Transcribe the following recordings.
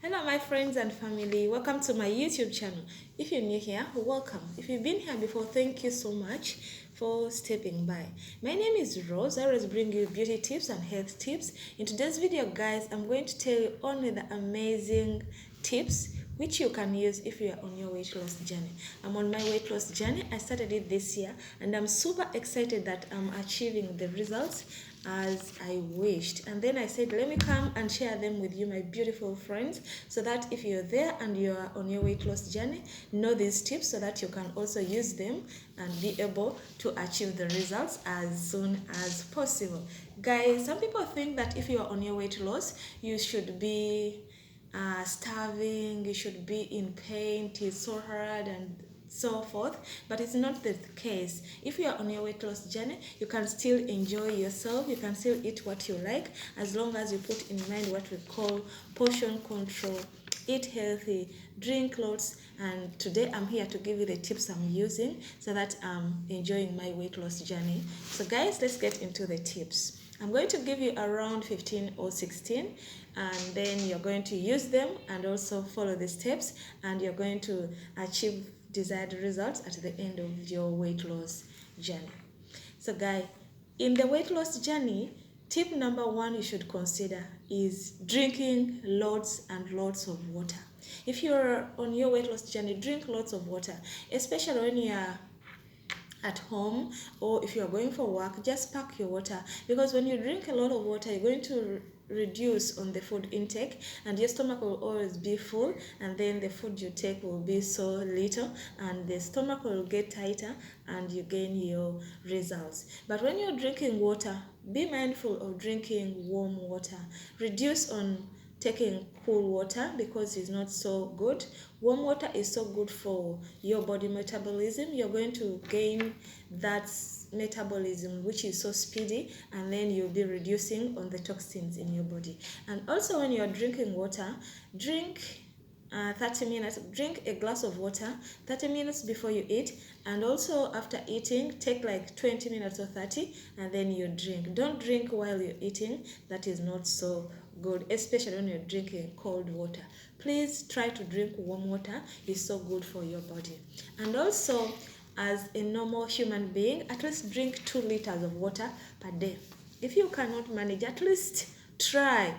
Hello my friends and family, welcome to my YouTube channel. If you're new here, welcome. If you've been here before, thank you so much for stepping by. My name is Rose. I always bring you beauty tips and health tips. In today's video guys, I'm going to tell you only the amazing tips which you can use if you are on your weight loss journey. I'm on my weight loss journey. I started it this year and I'm super excited that I'm achieving the results as I wished. And then I said, let me come and share them with you, my beautiful friends, so that if you're there and you're on your weight loss journey, know these tips so that you can also use them and be able to achieve the results as soon as possible. Guys, some people think that if you're on your weight loss, you should be starving, you should be in pain, it is so hard and so forth, but it's not the case. If you are on your weight loss journey, you can still enjoy yourself, you can still eat what you like, as long as you put in mind what we call portion control. Eat healthy, drink lots, and today I'm here to give you the tips I'm using so that I'm enjoying my weight loss journey. So guys, let's get into the tips. I'm going to give you around 15 or 16, and then you're going to use them and also follow the steps, and you're going to achieve desired results at the end of your weight loss journey. So guys, in the weight loss journey, tip number one you should consider is drinking lots and lots of water. If you're on your weight loss journey, drink lots of water, especially when you're at home or if you're going for work. Just pack your water, because when you drink a lot of water, you're going to reduce on the food intake and your stomach will always be full, and then the food you take will be so little and the stomach will get tighter and you gain your results. But when you're drinking water, be mindful of drinking warm water. Reduce on taking cool water because it's not so good. Warm water is so good for your body metabolism. You're going to gain that metabolism which is so speedy, and then you'll be reducing on the toxins in your body. And also when you're drinking water, drink 30 minutes, drink a glass of water 30 minutes before you eat, and also after eating take like 20 minutes or 30 and then you drink. Don't drink while you're eating, that is not so good, especially when you're drinking cold water. Please try to drink warm water, it's so good for your body. And also, as a normal human being, at least drink 2 liters of water per day. If you cannot manage, at least try,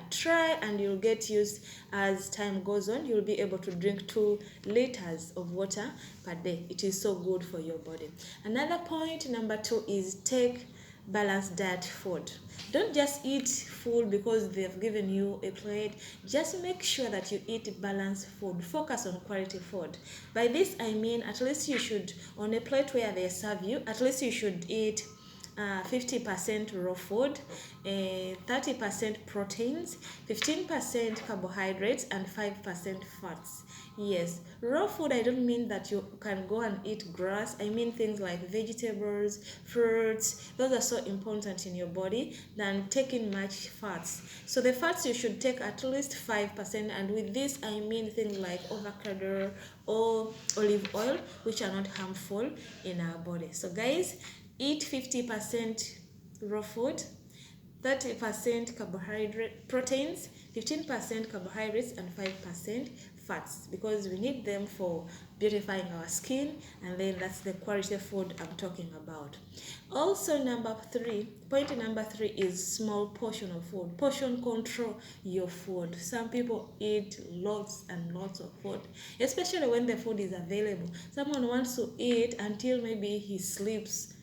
and you'll get used. As time goes on, you'll be able to drink 2 liters of water per day. It is so good for your body. Another point, number 2, is take balanced diet food. Don't just eat food because they've given you a plate. Just make sure that you eat balanced food. Focus on quality food. By this I mean, at least you should, on a plate where they serve you, at least you should eat 50% raw food, 30% proteins, 15% carbohydrates, and 5% fats. Yes, raw food, I don't mean that you can go and eat grass. I mean things like vegetables, fruits. Those are so important in your body than taking much fats. So the fats you should take at least 5%, and with this I mean things like avocado or olive oil, which are not harmful in our body. So guys, eat 50% raw food, 30% carbohydrate proteins, 15% carbohydrates, and 5% fats, because we need them for beautifying our skin, and then that's the quality of food I'm talking about. Also, point number 3 is small portion of food. Portion control your food. Some people eat lots and lots of food, especially when the food is available. Someone wants to eat until maybe he sleeps,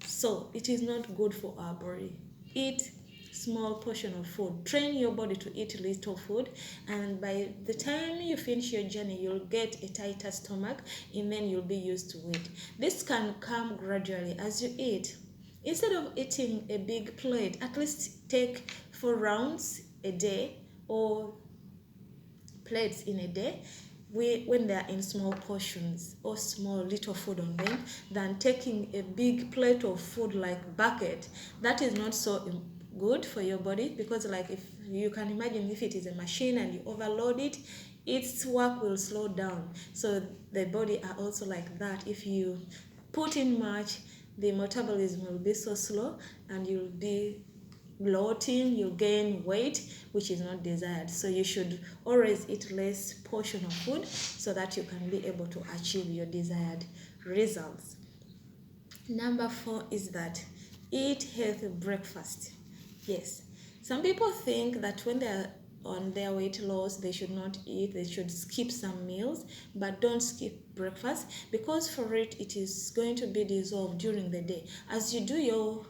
so it is not good for our body. Eat small portion of food. Train your body to eat little food, and by the time you finish your journey, you'll get a tighter stomach, and then you'll be used to it. This can come gradually as you eat. Instead of eating a big plate, at least take 4 rounds a day or plates in a day, when they are in small portions or small little food on them, than taking a big plate of food like bucket. That is not so good for your body, because like, if you can imagine, if it is a machine and you overload it, its work will slow down. So the body are also like that. If you put in much, the metabolism will be so slow and you'll be bloating, you gain weight, which is not desired. So you should always eat less portion of food so that you can be able to achieve your desired results. Number 4 is that eat healthy breakfast. Yes, some people think that when they are on their weight loss, they should not eat, they should skip some meals, but don't skip breakfast, because for it is going to be dissolved during the day. As you do your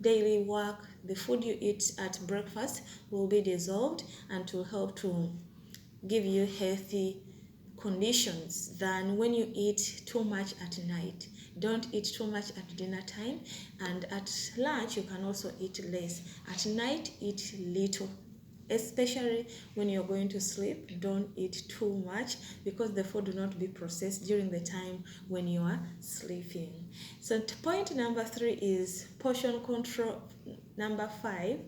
daily work, the food you eat at breakfast will be dissolved and to help to give you healthy conditions than when you eat too much at night. Don't eat too much at dinner time, and at lunch you can also eat less. At night, eat little, especially when you're going to sleep. Don't eat too much because the food will not be processed during the time when you are sleeping. So point number 3 is portion control. Number 5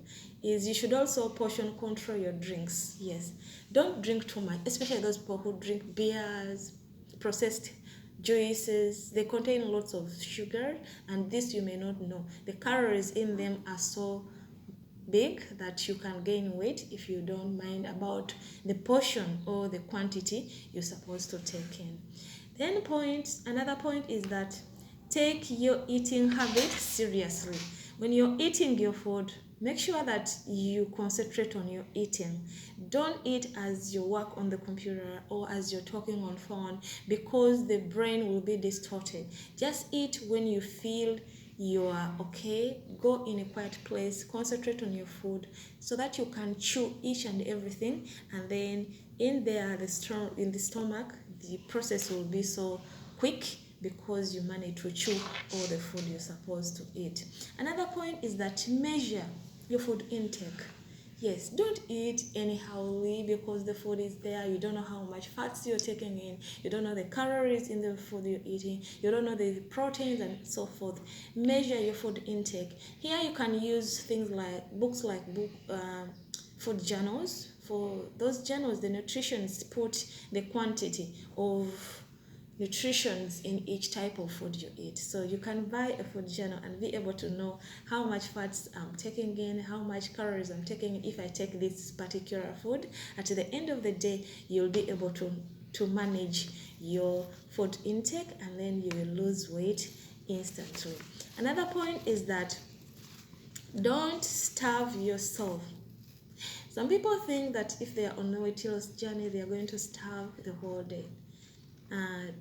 is you should also portion control your drinks. Yes, don't drink too much, especially those people who drink beers, processed juices. They contain lots of sugar, and this you may not know. The calories in them are so big that you can gain weight if you don't mind about the portion or the quantity you're supposed to take in. Then another point is that take your eating habit seriously. When you're eating your food, make sure that you concentrate on your eating. Don't eat as you work on the computer or as you're talking on phone, because the brain will be distorted. Just eat when you feel you are okay. Go in a quiet place, concentrate on your food so that you can chew each and everything, and then in the stomach, the process will be so quick because you manage to chew all the food you're supposed to eat. Another point is that measure your food intake. Yes, don't eat anyhowly because the food is there. You don't know how much fats you're taking in. You don't know the calories in the food you're eating. You don't know the proteins and so forth. Measure your food intake. Here you can use things like food journals. For those journals, the nutritionists put the quantity of nutritions in each type of food you eat. So you can buy a food journal and be able to know how much fats I'm taking in, how much calories I'm taking in if I take this particular food. At the end of the day, you'll be able to manage your food intake, and then you will lose weight instantly. Another point is that don't starve yourself. Some people think that if they are on a weight loss journey, they are going to starve the whole day.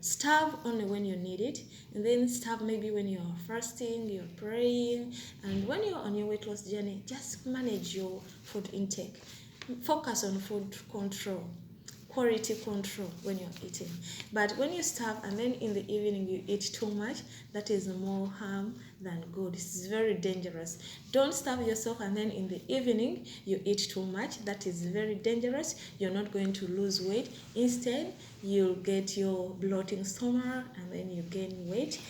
Starve only when you need it, and then starve maybe when you're fasting, you're praying, and when you're on your weight loss journey, just manage your food intake. Focus on food control, quality control when you're eating. But when you starve and then in the evening you eat too much, that is more harm than good. It's very dangerous. Don't starve yourself and then in the evening you eat too much. That is very dangerous. You're not going to lose weight. Instead, you'll get your bloating stomach and then you gain weight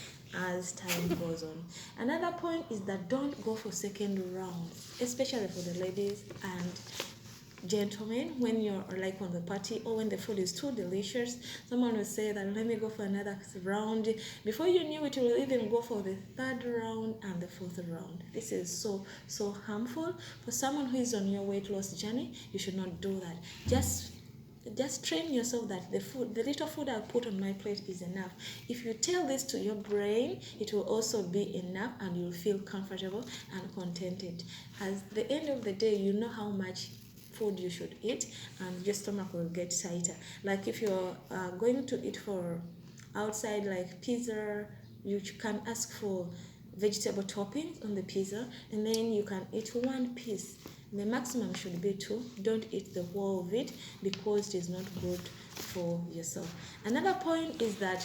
as time goes on. Another point is that don't go for second rounds, especially for the ladies and gentlemen. When you're like on the party or when the food is too delicious, someone will say that let me go for another round. Before you knew it, you will even go for the third round and the fourth round. This is so harmful. For someone who is on your weight loss journey, you should not do that. Just train yourself that the little food I put on my plate is enough. If you tell this to your brain, it will also be enough, and you'll feel comfortable and contented. At the end of the day, you know how much food you should eat, and your stomach will get tighter. Like if you're going to eat for outside, like pizza, you can ask for vegetable toppings on the pizza, and then you can eat one piece. The maximum should be 2. Don't eat the whole of it because it is not good for yourself. Another point is that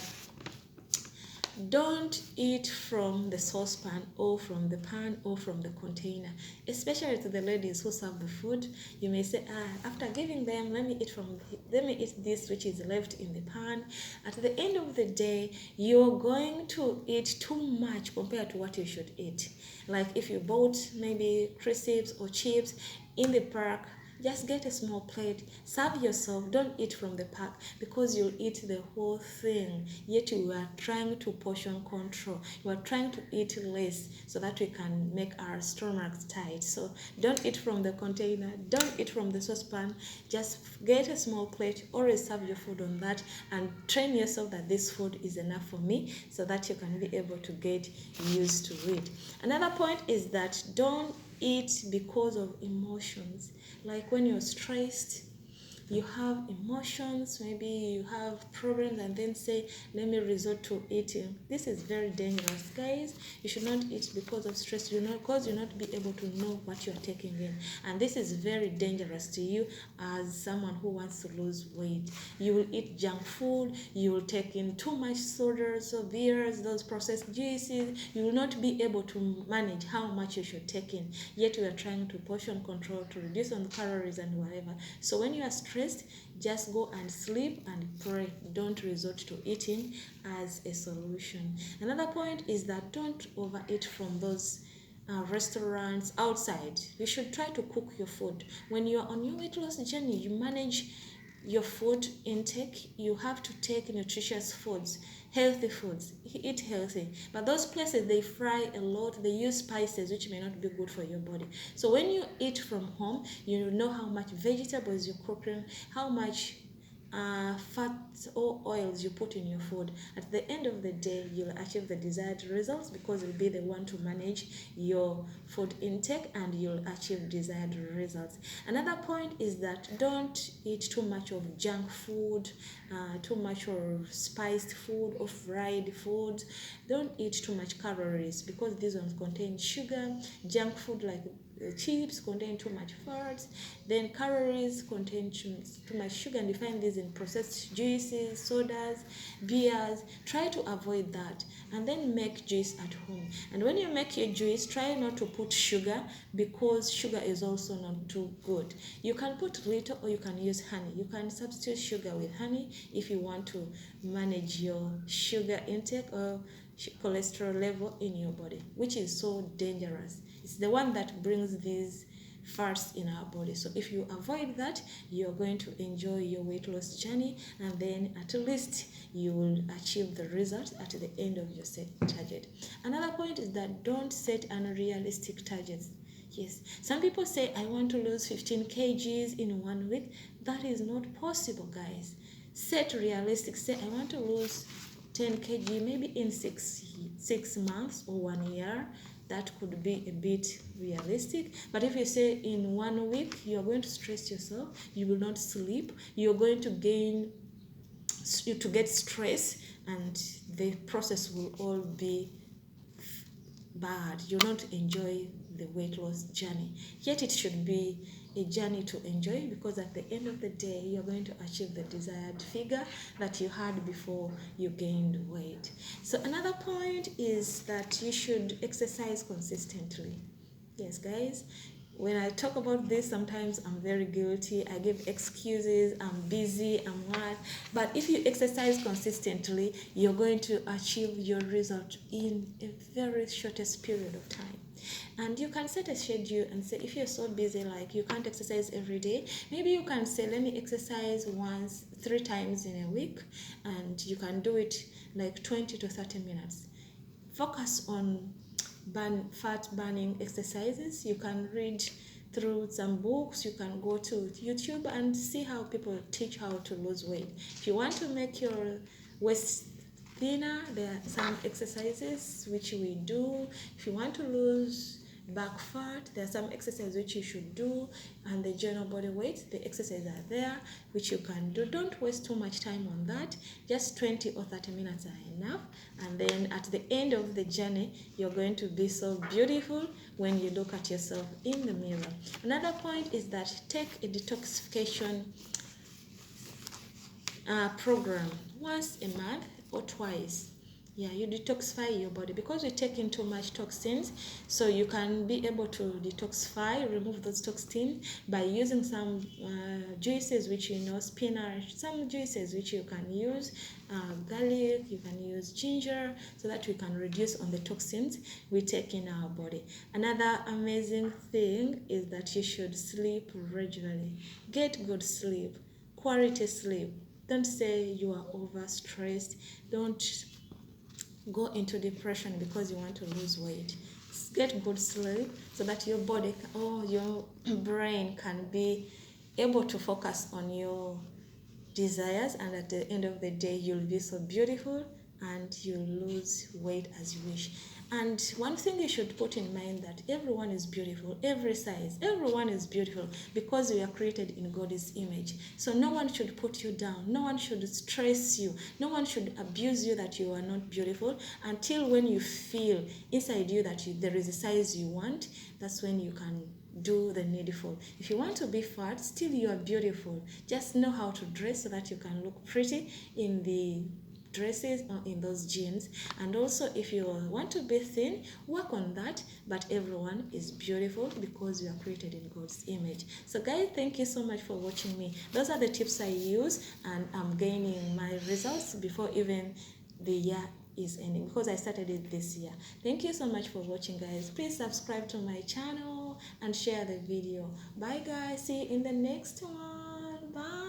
don't eat from the saucepan or from the pan or from the container, especially to the ladies who serve the food. You may say, after giving them, let me eat this which is left in the pan. At the end of the day, you're going to eat too much compared to what you should eat. Like if you bought maybe crisps or chips in the park, Just get a small plate, serve yourself, don't eat from the pack because you'll eat the whole thing. Yet you are trying to portion control. You are trying to eat less so that we can make our stomachs tight. So don't eat from the container, don't eat from the saucepan. Just get a small plate, always serve your food on that, and train yourself that this food is enough for me so that you can be able to get used to it. Another point is that don't eat because of emotions. Like when you're stressed, you have emotions, maybe you have problems, and then say, let me resort to eating. This is very dangerous, guys. You should not eat because of stress, because you'll not be able to know what you are taking in, and this is very dangerous to you as someone who wants to lose weight. You will eat junk food, you will take in too much sodas or beers, those processed juices. You will not be able to manage how much you should take in, yet you are trying to portion control, to reduce on the calories and whatever. So when you are stressed, just go and sleep and pray. Don't resort to eating as a solution. Another point is that don't overeat from those restaurants outside. You should try to cook your food. When you are on your weight loss journey, you manage your food intake. You have to take nutritious foods, healthy foods, eat healthy. But those places, they fry a lot, they use spices which may not be good for your body. So when you eat from home, you know how much vegetables you're cooking, how much fats or oils you put in your food. At the end of the day, you'll achieve the desired results because you'll be the one to manage your food intake and you'll achieve desired results. Another point is that don't eat too much of junk food, too much of spiced food or fried food. Don't eat too much calories because these ones contain sugar. Junk food like chips contain too much fats, then calories contain too much sugar, and you find these in processed juices, sodas, beers. Try to avoid that, and then make juice at home. And when you make your juice, try not to put sugar because sugar is also not too good. You can put little or you can use honey. You can substitute sugar with honey if you want to manage your sugar intake or cholesterol level in your body, which is so dangerous. It's the one that brings these fats in our body. So if you avoid that, you're going to enjoy your weight loss journey, and then at least you will achieve the result at the end of your set target. Another point is that don't set unrealistic targets. Yes, some people say, I want to lose 15 kgs in 1 week. That is not possible, guys. Set realistic. Say, I want to lose 10 kg maybe in 6 months or 1 year. That could be a bit realistic. But if you say in 1 week, you're going to stress yourself, you will not sleep, you're going to get stress, and the process will all be bad. You'll not enjoy the weight loss journey. Yet it should be a journey to enjoy, because at the end of the day, you're going to achieve the desired figure that you had before you gained weight. So another point is that you should exercise consistently. Yes, guys, when I talk about this, sometimes I'm very guilty. I give excuses, I'm busy, I'm what. But if you exercise consistently, you're going to achieve your result in a very shortest period of time. And you can set a schedule and say, if you're so busy, like you can't exercise every day, maybe you can say, let me exercise 3 times in a week, and you can do it like 20 to 30 minutes. Focus on fat burning exercises. You can read through some books, you can go to YouTube and see how people teach how to lose weight. If you want to make your waist thinner, there are some exercises which we do. If you want to lose back fat, there are some exercises which you should do, and the general body weight, the exercises are there which you can do. Don't waste too much time on that. Just 20 or 30 minutes are enough, and then at the end of the journey, you're going to be so beautiful when you look at yourself in the mirror. Another point is that take a detoxification program once a month or twice. Yeah, you detoxify your body because we take in too much toxins. So you can be able to detoxify, remove those toxins by using some juices, which you know, spinach, some juices which you can use, garlic, you can use ginger, so that we can reduce on the toxins we take in our body. Another amazing thing is that you should sleep regularly. Get good sleep, quality sleep. Don't say you are overstressed. Don't go into depression because you want to lose weight. Get good sleep so that your body or your brain can be able to focus on your desires, and at the end of the day you'll be so beautiful and you'll lose weight as you wish. And one thing you should put in mind, that everyone is beautiful, every size, everyone is beautiful, because we are created in God's image. So no one should put you down, no one should stress you, no one should abuse you that you are not beautiful, until when you feel inside you that there is a size you want. That's when you can do the needful. If you want to be fat, still you are beautiful. Just know how to dress so that you can look pretty in the dresses or in those jeans. And also, if you want to be thin, work on that. But everyone is beautiful because you are created in God's image. So guys, thank you so much for watching me. Those are the tips I use, and I'm gaining my results before even the year is ending, because I started it this year. Thank you so much for watching, guys. Please subscribe to my channel and share the video. Bye guys, see you in the next one. Bye.